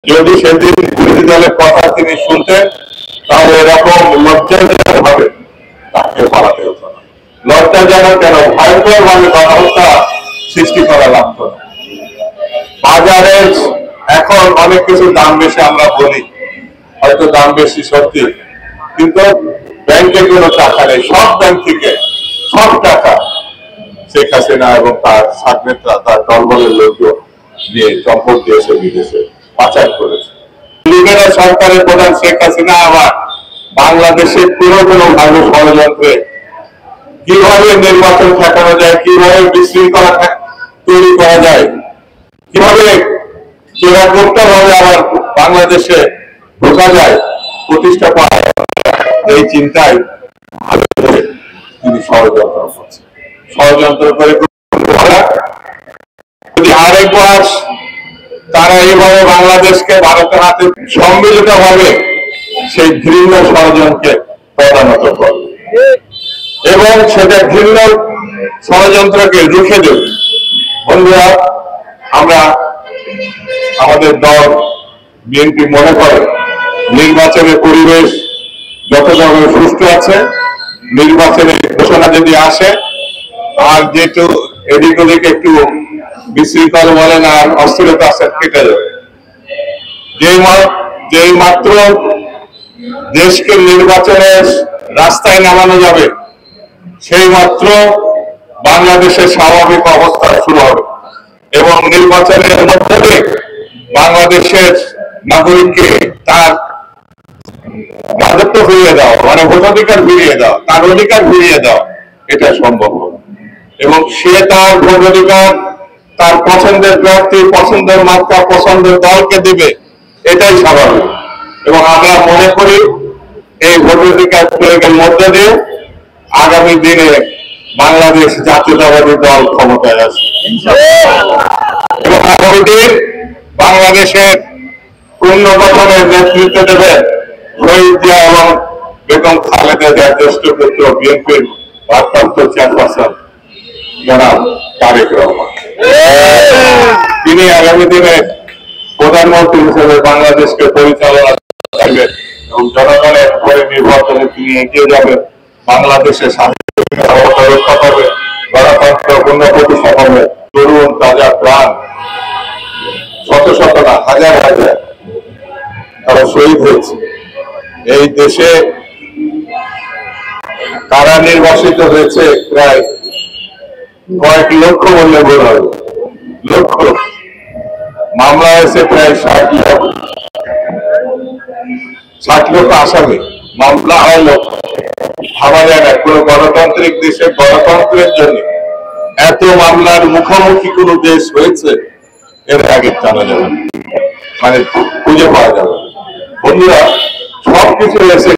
যদি সেদিন বিরোধী দলের কথা তিনি শুনতেন তাহলে এরকম লজ্জাজনক ভাবে তাকে পালাতে হতো না। লজ্জাজনক কেন, ভয়ঙ্কর ভাবে গণহত্যা সৃষ্টি করা লাগতো না। বাজারে এখন অনেক কিছু দাম বেশি আমরা বলি, হয়তো দাম বেশি সত্যি, কিন্তু ব্যাংকে কোনো টাকা নেই। সব ব্যাংক থেকে সব টাকা শেখ হাসিনা এবং তার সাগনেতা তার দলবলের লোকজন দিয়ে সম্পদ দিয়েছে, বিদেশে পাচার করেছে। লীগের সরকারের প্রধান শেখ হাসিনা আবার বাংলাদেশের কোনো ভাবে ষড়যন্ত্রে কিভাবে নির্বাচন ঠেকানো যায়, কিভাবে বিশৃঙ্খলা তৈরি করা যায়, কিভাবে চোরাগুপ্ত ভাবে আবার বাংলাদেশে ঢোকা যায়, প্রতিষ্ঠা পায়, এই চিন্তায় তিনি ষড়যন্ত্র করছেন। ষড়যন্ত্র করে যদি আরেকবার তারা এইভাবে বাংলাদেশকে ভারতের হাতে সম্মিলিত ভাবে সেই ঘৃণ্য ষড়যন্ত্রকে পদানত করবে এবং সেটা ঘৃণ্য ষড়যন্ত্রকে রুখে দেবে। বন্ধুরা, আমরা আমাদের দল বিএনপি মনে করে নির্বাচনের পরিবেশ যতভাবে সুষ্ঠু আছে, নির্বাচনের ঘোষণা যদি আসে আর যেহেতু এদিক ওদিক একটু বিশৃঙ্খল বলেন আর অস্থিরতা আছে, কেটে যাবে। যেই মাত্র দেশকে নির্বাচনের রাস্তায় নামানো যাবে সেই মাত্র বাংলাদেশের স্বাভাবিক অবস্থা শুরু হবে এবং নির্বাচনের মধ্যে দিয়ে বাংলাদেশের নাগরিককে তার রাজত্ব ফিরিয়ে দেওয়া, মানে ভোটাধিকার ফিরিয়ে দেওয়া, তার অধিকার ফিরিয়ে দেওয়া, এটা সম্ভব হবে এবং সে তার ভোটাধিকার তার পছন্দের প্রার্থী, পছন্দের মাত্রা, পছন্দের দলকে দিবে, এটাই স্বাভাবিক। এবং আমরা মনে করি এই ভোটাধিকার প্রয়োগের মধ্যে দিয়ে আগামী দিনে বাংলাদেশ জাতীয়তাবাদী দল ক্ষমতায় আসবে এবং আগামী দিন বাংলাদেশের পুনর্গঠনের নেতৃত্ব দেবে শহীদ জিয়া এবং বেগম খালেদা জিয়ার জ্যেষ্ঠ পুত্র বিএনপির ভারপ্রাপ্ত চেয়ারপারসন জনাব তারেক রহমান। তিনি আগামী দিনে প্রধানমন্ত্রী হিসেবে বাংলাদেশকে পরিচালনা করবেন এবং জনগণের উপরে নির্ভর করে তিনি এগিয়ে যাবেন। বাংলাদেশের স্বাধীনতা রক্ষা করবে, গণতন্ত্র পুনঃপ্রতিষ্ঠা করবে। তরুণ তাজা প্রাণ শত শত না হাজার হাজার তারা শহীদ হয়েছে। এই দেশে কারা নির্বাসিত হয়েছে প্রায় কয়েক লক্ষ বললে ভুল হবে, লক্ষ। মামলা হয়েছে প্রায় 60 লক্ষ আসামি, মামলা হয় লক্ষ। ভাবা যায় না কোন গণতান্ত্রিক দেশে গণতন্ত্রের জন্য এত মামলার মুখোমুখি কোন দেশ হয়েছে এর আগে জানা যাবে, মানে খুঁজে পাওয়া যাবে। বন্ধুরা, সবকিছু হয়েছে